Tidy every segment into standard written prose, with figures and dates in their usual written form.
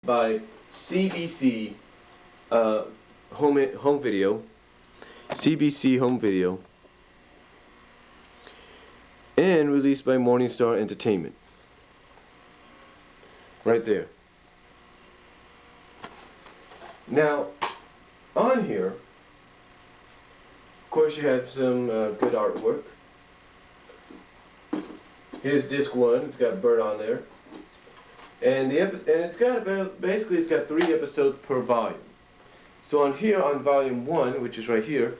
by CBC home video, CBC home video, and released by Morningstar Entertainment. Right there. Now, on here, of course, you have some good artwork. Here's disc 1. It's got Bert on there, and it's got basically it's got 3 episodes per volume. So on here, on volume 1, which is right here,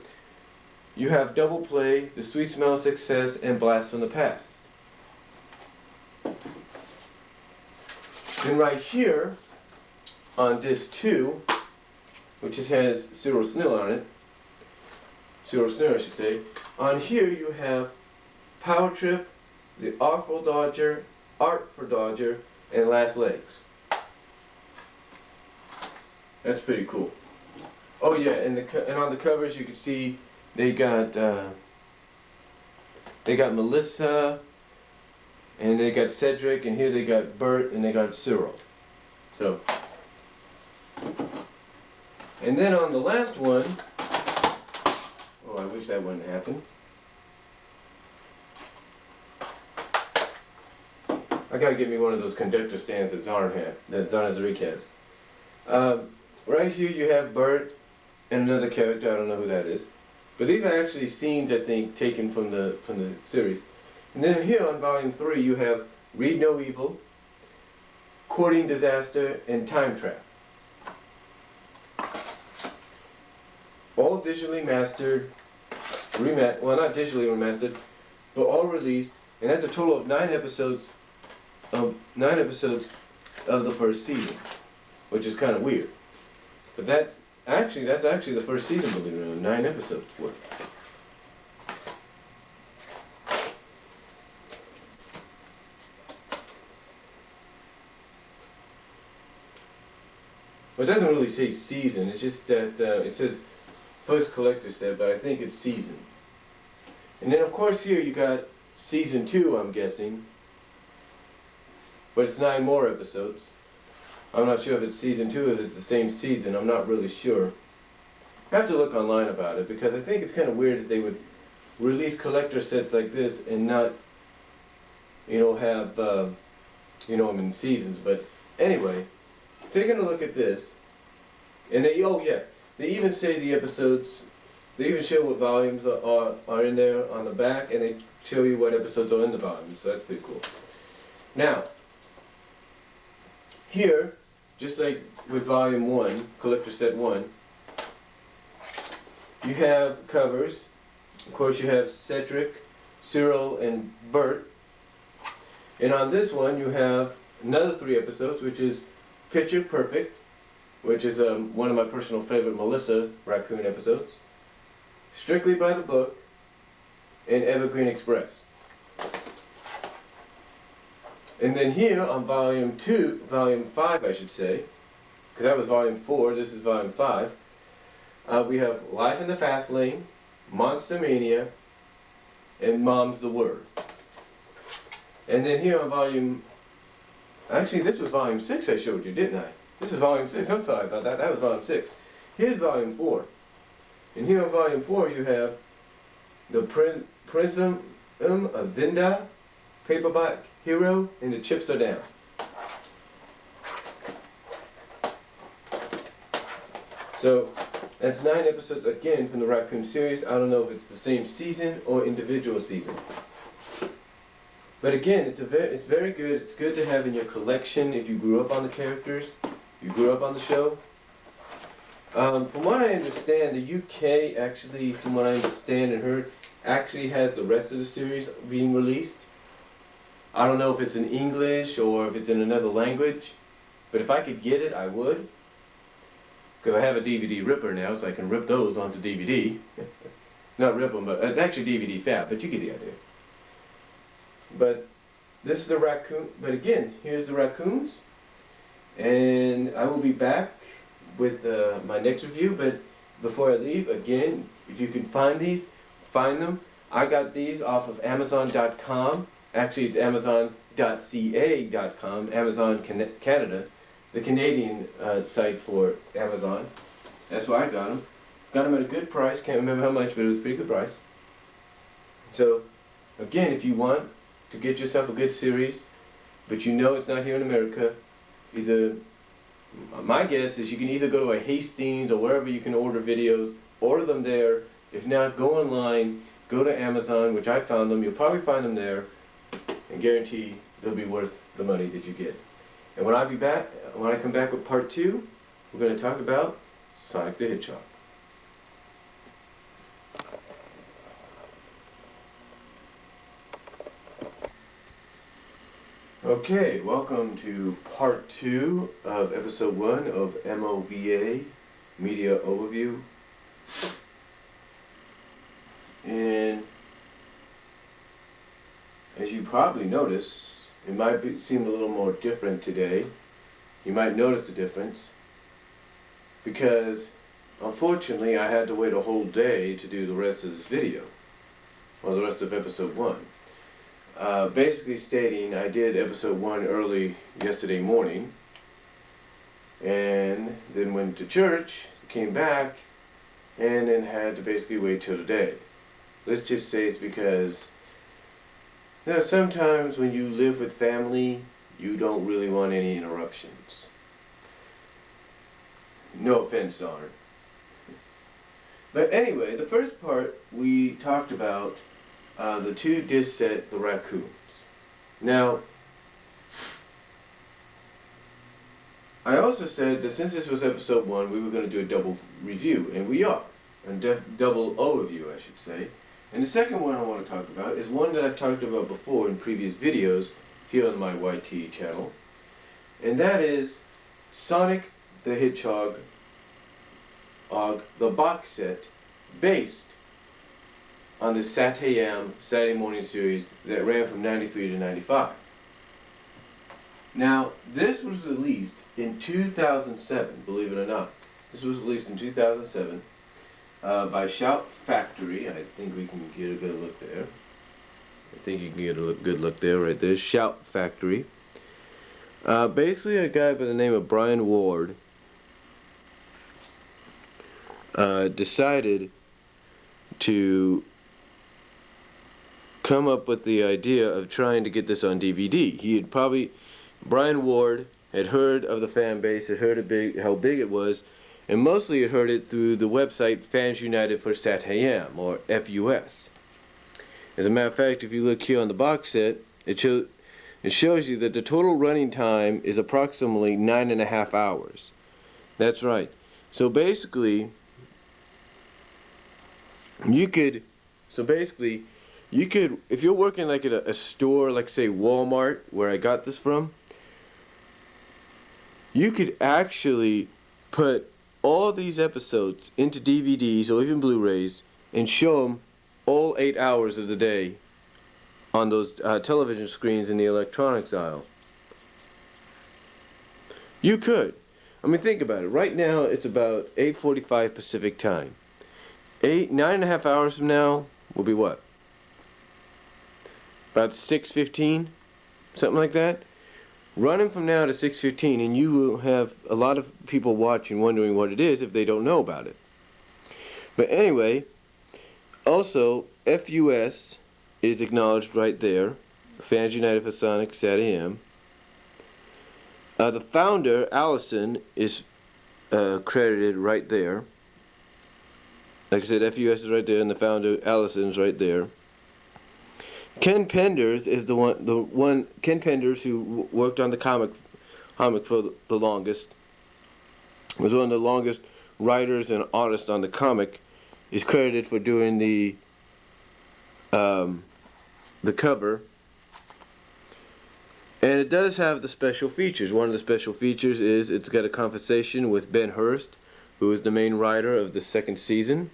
you have Double Play, The Sweet Smell of Success, and Blast from the Past. Then right here, on disc 2, which has Cyril Snell on it, Cyril Snell I should say, on here you have Power Trip, The Artful Dodger, Art for Dodger, and Last Legs. That's pretty cool. Oh yeah, and on the covers you can see they got Melissa, and they got Cedric, and here they got Bert, and they got Cyril. So, and then on the last one, oh, I wish that wouldn't happen. I gotta get me one of those conductor stands that Zarn Zarnazarik has. Right here you have Bert and another character, I don't know who that is. But these are actually scenes, I think, taken from the series. And then here on volume 3 you have Read No Evil, Courting Disaster, and Time Trap. All digitally mastered, well, not digitally remastered, but all released, and that's a total of 9 episodes of the first season, which is kind of weird. But that's actually the first season, believe it or not, 9 episodes worth. Well, it doesn't really say season, it's just that it says first collector set, but I think it's season. And then of course here you got season 2, I'm guessing, but it's 9 more episodes. I'm not sure if it's season 2 or if it's the same season, I'm not really sure. I have to look online about it, because I think it's kind of weird that they would release collector sets like this and not, have, them in seasons. But anyway, taking a look at this, and they even say the episodes, they even show what volumes are in there on the back, and they show you what episodes are in the volumes, so that's pretty cool. Now, here, just like with volume 1, collector set 1, you have covers. Of course you have Cedric, Cyril, and Bert. And on this one you have another 3 episodes, which is Picture Perfect, which is one of my personal favorite Melissa Raccoon episodes, Strictly by the Book, and Evergreen Express. And then here on volume 5 I should say, because that was volume 4, this is volume 5, we have Life in the Fast Lane, Monster Mania, and Mom's the Word. And then here on volume, actually this was volume 6 I showed you, didn't I? This is volume 6, I'm sorry about that, that was volume 6. Here's volume 4. And here on volume 4 you have the Prism of Zinda, Paperback Hero, and The Chips Are Down. So that's 9 episodes again from the Raccoon series. I don't know if it's the same season or individual season. But again, it's very good. It's good to have in your collection if you grew up on the characters, you grew up on the show. From what I understand, the UK actually, from what I understand and heard, actually has the rest of the series being released. I don't know if it's in English or if it's in another language, but if I could get it, I would. Because I have a DVD ripper now, so I can rip those onto DVD. Not rip them, but it's actually DVD fab, but you get the idea. But this is the Raccoon, but again, here's the Raccoons. And I will be back with my next review, but before I leave, again, if you can find these, find them. I got these off of Amazon.com. Actually, it's Amazon.ca.com, Amazon Canada. the Canadian site for Amazon. That's why I got them. Got them at a good price. Can't remember how much, but it was a pretty good price. So, again, if you want to get yourself a good series, but you know it's not here in America, either, my guess is you can either go to a Hastings or wherever you can order videos, order them there. If not, go online, go to Amazon, which I found them. You'll probably find them there, and guarantee they'll be worth the money that you get. And when I come back with part 2, we're going to talk about Sonic the Hedgehog. Okay, welcome to part 2 of episode 1 of M.O.V, Media Overview. And as you probably notice, it might seem a little more different today. You might notice the difference because unfortunately I had to wait a whole day to do the rest of this video, or the rest of episode 1. Basically stating, I did episode 1 early yesterday morning, and then went to church, came back, and then had to basically wait till today. Let's just say it's because, you know, sometimes when you live with family, you don't really want any interruptions. No offense, Arn. But anyway, the first part we talked about the 2-disc set, the Raccoons. Now, I also said that since this was episode 1, we were going to do a double review, and we are. A double overview, I should say. And the second one I want to talk about is one that I've talked about before in previous videos here on my YT channel. And that is Sonic the Hedgehog, the box set, based on the SatAM Saturday morning series that ran from 93 to 95. Now, this was released in 2007, believe it or not. This was released in 2007 by Shout Factory. I think we can get a good look there. I think you can get a good look there, right there. Shout Factory. Basically, a guy by the name of Brian Ward decided to come up with the idea of trying to get this on DVD. Brian Ward had heard of the fan base, had heard how big it was, and mostly had heard it through the website Fans United for SatAM, or FUS. As a matter of fact, if you look here on the box set, it shows you that the total running time is approximately 9.5 hours. That's right. So basically, you could, if you're working like at a store, like say Walmart, where I got this from, you could actually put all these episodes into DVDs or even Blu-rays and show them all 8 hours of the day on those television screens in the electronics aisle. You could. I mean, think about it. Right now, it's about 8:45 Pacific time. 9.5 hours from now will be what? About 6:15, something like that. Run them from now to 6:15, and you will have a lot of people watching, wondering what it is if they don't know about it. But anyway, also FUS is acknowledged right there. Fans United for Sonic SatAM. The founder, Allison, is credited right there. Like I said, FUS is right there, and the founder, Allison, is right there. Ken Penders is the one. Ken Penders, who worked on the comic for the longest, was one of the longest writers and artists on the comic, is credited for doing the cover. And it does have the special features. One of the special features is it's got a conversation with Ben Hurst, who is the main writer of the second season.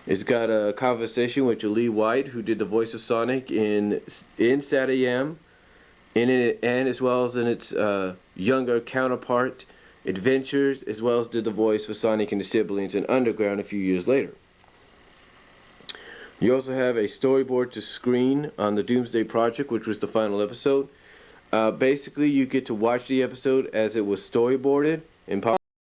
It's got a conversation with Lee White, who did the voice of Sonic in SatAM, and as well as in its younger counterpart, Adventures, as well as did the voice for Sonic and the Siblings in Underground a few years later. You also have a storyboard to screen on the Doomsday Project, which was the final episode. Basically, you get to watch the episode as it was storyboarded in